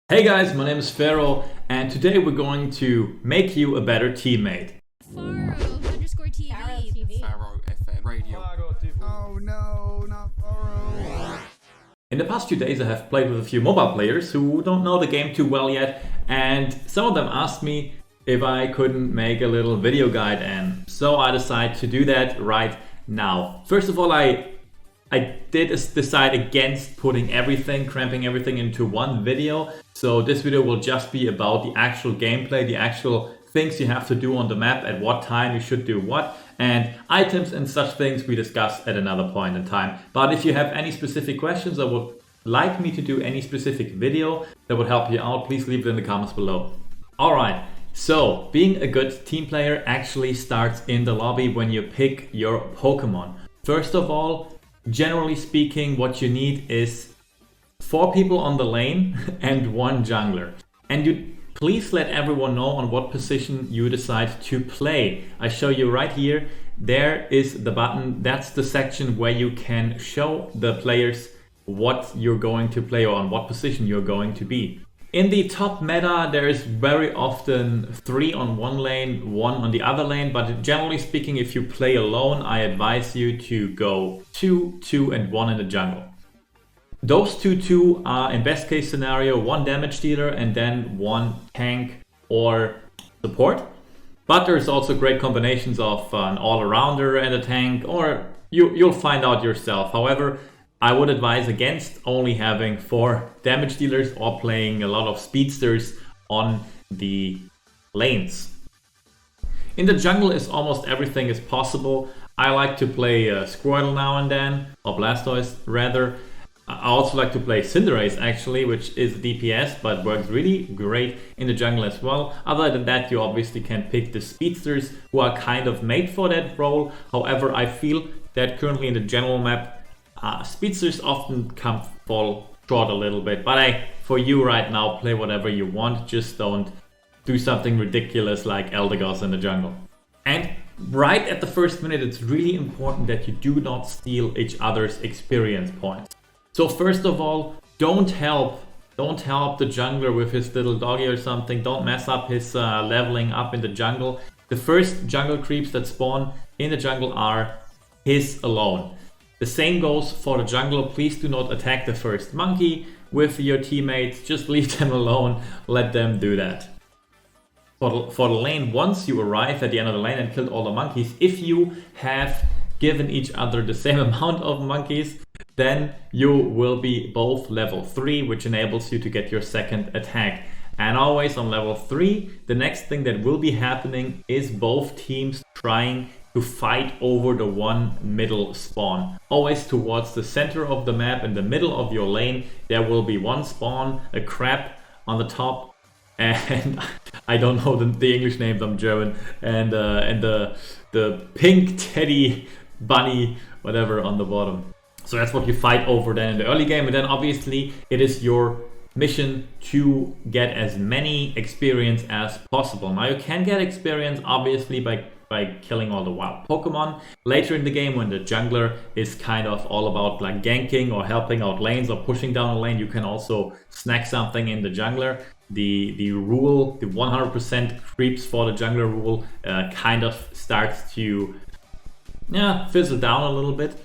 Hey guys, my name is Pharaoh, and today we're going to make you a better teammate. Pharaoh_TV. Pharaoh TV. Pharaoh FM Radio. Oh no, not Pharaoh. In the past few days I have played with a few mobile players who don't know the game too well yet, and some of them asked me if I couldn't make a little video guide, and so I decided to do that right now. First of all, I did decide against cramping everything into one video. So this video will just be about the actual gameplay, the actual things you have to do on the map, at what time you should do what, and items and such things we discuss at another point in time. But if you have any specific questions or would like me to do any specific video that would help you out, please leave it in the comments below. Alright, so being a good team player actually starts in the lobby when you pick your Pokemon. First of all, generally speaking, what you need is 4 people on the lane and 1 jungler. And you please let everyone know on what position you decide to play. I show you right here. There is the button. That's the section where you can show the players what you're going to play or on what position you're going to be. In the top meta, there is very often 3 on one lane, 1 on the other lane, but generally speaking, if you play alone, I advise you to go 2, 2 and 1 in the jungle. Those 2 are, in best case scenario, 1 damage dealer and then 1 tank or support. But there's also great combinations of an all-arounder and a tank, or you'll find out yourself. However, I would advise against only having 4 damage dealers or playing a lot of speedsters on the lanes. In the jungle is almost everything is possible. I like to play Squirtle now and then, or Blastoise rather. I also like to play Cinderace actually, which is DPS but works really great in the jungle as well. Other than that, you obviously can pick the speedsters who are kind of made for that role. However, I feel that currently in the general map, speedsters often fall short a little bit, but for you right now, play whatever you want, just don't do something ridiculous like Eldegoss in the jungle. And right at the first minute, it's really important that you do not steal each other's experience points. So first of all, don't help the jungler with his little doggy or something. Don't mess up his leveling up in the jungle. The first jungle creeps that spawn in the jungle are his alone. The same goes for the jungle. Please do not attack the first monkey with your teammates. Just leave them alone. Let them do that. For the lane, once you arrive at the end of the lane and killed all the monkeys, if you have given each other the same amount of monkeys, then you will be both level 3, which enables you to get your second attack. And always on level 3, the next thing that will be happening is both teams trying to fight over the one middle spawn. Always towards the center of the map, in the middle of your lane, there will be one spawn, a crab on the top, and I don't know the English names, I'm German, and the pink teddy bunny, whatever, on the bottom. So that's what you fight over then in the early game, and then obviously it is your mission to get as many experience as possible. Now you can get experience obviously by killing all the wild Pokemon. Later in the game, when the jungler is kind of all about like ganking or helping out lanes or pushing down a lane, you can also snack something in the jungler. The rule, the 100% creeps for the jungler rule kind of starts to fizzle down a little bit.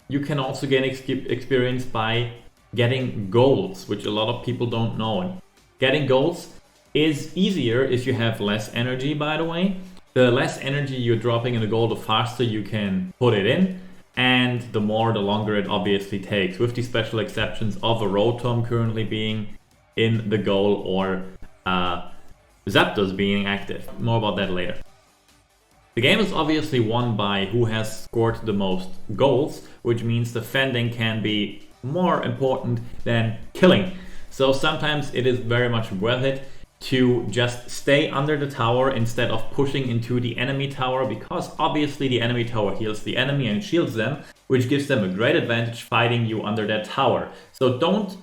You can also gain experience by getting golds, which a lot of people don't know. Getting golds is easier if you have less energy, by the way. The less energy you're dropping in the gold, the faster you can put it in, and the longer it obviously takes, with the special exceptions of a Rotom currently being in the goal or Zapdos being active. More about that later. The game is obviously won by who has scored the most goals, which means defending can be more important than killing. So sometimes it is very much worth it to just stay under the tower instead of pushing into the enemy tower, because obviously the enemy tower heals the enemy and shields them, which gives them a great advantage fighting you under that tower. So don't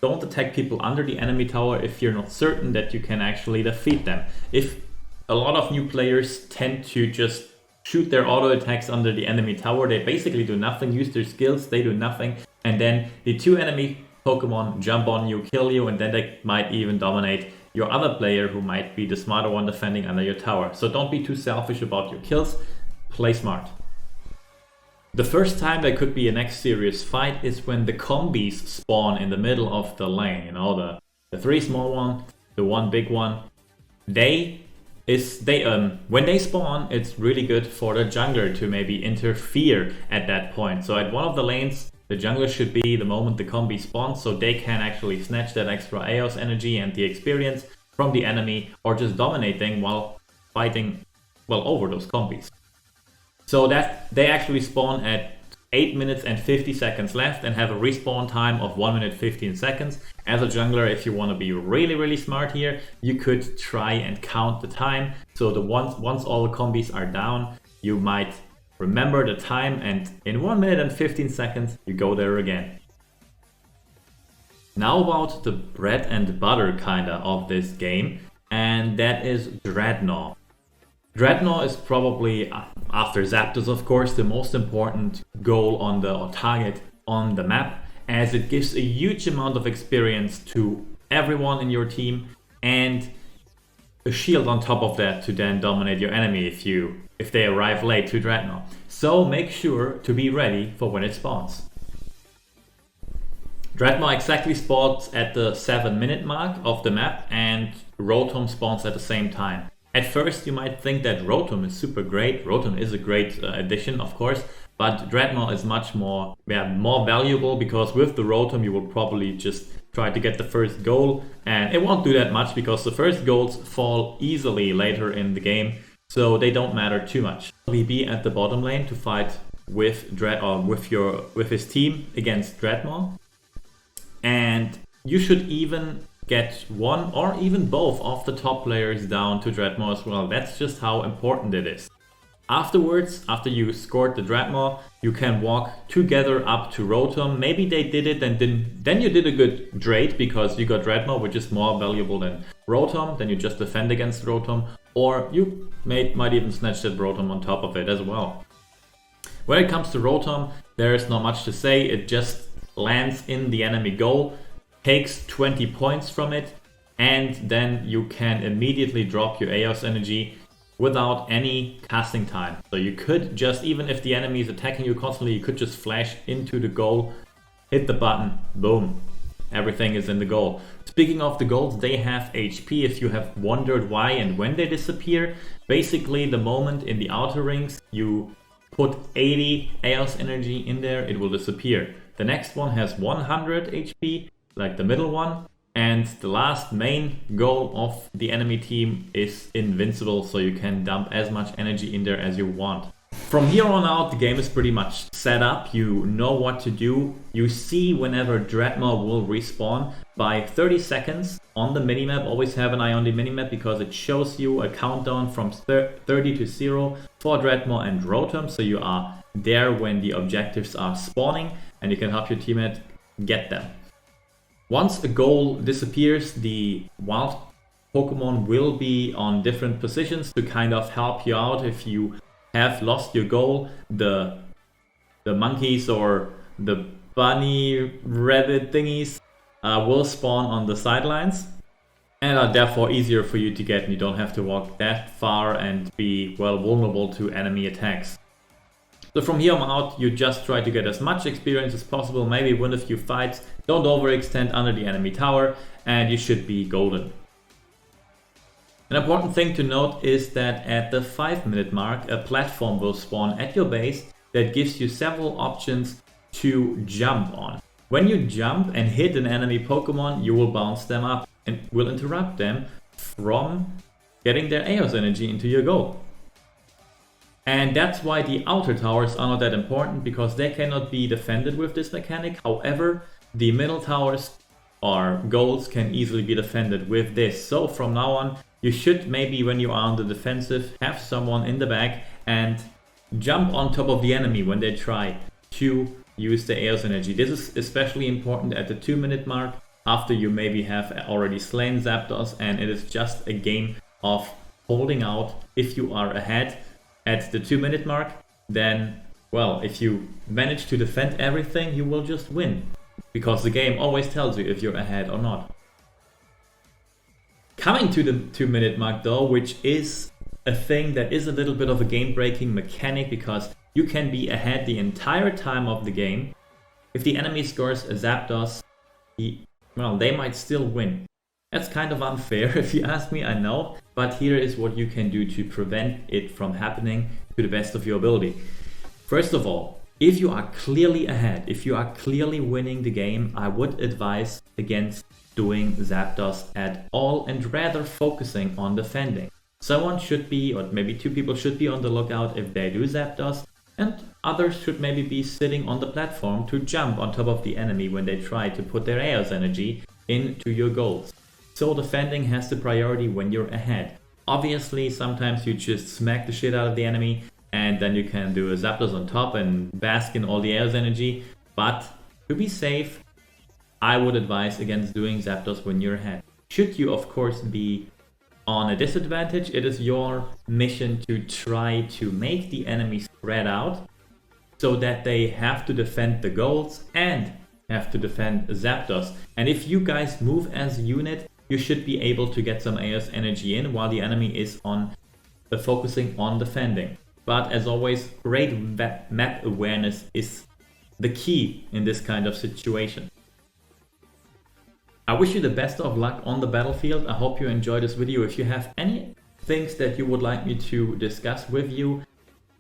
attack people under the enemy tower if you're not certain that you can actually defeat them. If a lot of new players tend to just shoot their auto attacks under the enemy tower, they basically do nothing, use their skills, they do nothing, and then the 2 enemy Pokemon jump on you, kill you, and then they might even dominate your other player who might be the smarter one defending under your tower. So don't be too selfish about your kills, play smart. The first time there could be a next serious fight is when the combis spawn in the middle of the lane. You know, the 3 small one, the 1 big one. When they spawn, it's really good for the jungler to maybe interfere at that point. So at one of the lanes, the jungler should be the moment the combi spawns, so they can actually snatch that extra Eos energy and the experience from the enemy, or just dominating while fighting well over those combis. So that they actually spawn at 8 minutes and 50 seconds left and have a respawn time of 1 minute 15 seconds. As a jungler, if you want to be really smart here, you could try and count the time. So once all the combis are down, you might remember the time, and in 1 minute and 15 seconds you go there again. Now about the bread and butter kinda of this game, and that is Drednaw. Drednaw is probably, after Zapdos of course, the most important goal on or target on the map, as it gives a huge amount of experience to everyone in your team and a shield on top of that to then dominate your enemy if they arrive late to Drednaw. So make sure to be ready for when it spawns. Drednaw exactly spawns at the 7-minute mark of the map, and Rotom spawns at the same time. At first you might think that Rotom is super great. Rotom is a great addition, of course, but Drednaw is much more valuable, because with the Rotom you will probably just try to get the first goal, and it won't do that much because the first goals fall easily later in the game, so they don't matter too much. Be at the bottom lane to fight with his team against Drednaw, and you should even get one or even both of the top players down to Drednaw as well. That's just how important it is. Afterwards, after you scored the Drednaw, you can walk together up to Rotom. Maybe they did it and then you did a good trade because you got Drednaw, which is more valuable than Rotom. Then you just defend against Rotom, or you might even snatch that Rotom on top of it as well. When it comes to Rotom, there is not much to say. It just lands in the enemy goal, takes 20 points from it, and then you can immediately drop your Eos energy without any casting time. So you could just, even if the enemy is attacking you constantly, you could just flash into the goal, hit the button, boom, everything is in the goal. Speaking of the goals, they have HP. If you have wondered why and when they disappear, basically the moment in the outer rings you put 80 Eos energy in there, it will disappear. The next one has 100 HP, like the middle one, and the last main goal of the enemy team is invincible, so you can dump as much energy in there as you want. From here on out, the game is pretty much set up. You know what to do. You see whenever Drednaw will respawn by 30 seconds on the minimap. Always have an eye on the minimap because it shows you a countdown from 30 to 0 for Drednaw and Rotom, so you are there when the objectives are spawning and you can help your teammate get them. Once a goal disappears, the wild Pokemon will be on different positions to kind of help you out if you have lost your goal. The monkeys or the bunny rabbit thingies will spawn on the sidelines and are therefore easier for you to get, and you don't have to walk that far and be vulnerable to enemy attacks. So from here on out, you just try to get as much experience as possible, maybe win a few fights, don't overextend under the enemy tower, and you should be golden. An important thing to note is that at the 5-minute mark, a platform will spawn at your base that gives you several options to jump on. When you jump and hit an enemy Pokemon, you will bounce them up and will interrupt them from getting their Eos energy into your goal. And that's why the outer towers are not that important, because they cannot be defended with this mechanic. However, the middle towers or goals can easily be defended with this. So from now on, you should maybe, when you are on the defensive, have someone in the back and jump on top of the enemy when they try to use the Eos energy. This is especially important at the 2-minute mark, after you maybe have already slain Zapdos, and it is just a game of holding out. If you are ahead at the 2-minute mark, then, well, if you manage to defend everything, you will just win. because the game always tells you if you're ahead or not. Coming to the 2-minute mark though, which is a thing that is a little bit of a game-breaking mechanic, because you can be ahead the entire time of the game. If the enemy scores a Zapdos, they might still win. That's kind of unfair if you ask me, I know, but here is what you can do to prevent it from happening to the best of your ability. First of all, if you are clearly ahead, if you are clearly winning the game, I would advise against doing Zapdos at all and rather focusing on defending. Someone should be, or maybe 2 people should be on the lookout if they do Zapdos, and others should maybe be sitting on the platform to jump on top of the enemy when they try to put their Eos energy into your goals. So defending has the priority when you're ahead. Obviously, sometimes you just smack the shit out of the enemy and then you can do a Zapdos on top and bask in all the Eos energy. But to be safe, I would advise against doing Zapdos when you're ahead. Should you, of course, be on a disadvantage, it is your mission to try to make the enemy spread out so that they have to defend the goals and have to defend Zapdos. And if you guys move as a unit, you should be able to get some Eos energy in while the enemy is on focusing on defending. But as always, great map awareness is the key in this kind of situation. I wish you the best of luck on the battlefield. I hope you enjoyed this video. If you have any things that you would like me to discuss with you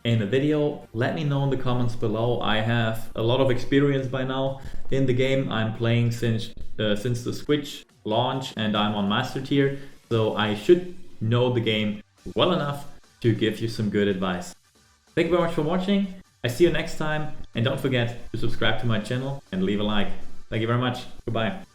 in a video, let me know in the comments below. I have a lot of experience by now in the game. I'm playing since the Switch launch and I'm on Master Tier, so I should know the game well enough to give you some good advice. Thank you very much for watching. I see you next time, and don't forget to subscribe to my channel and leave a like. Thank you very much. Goodbye.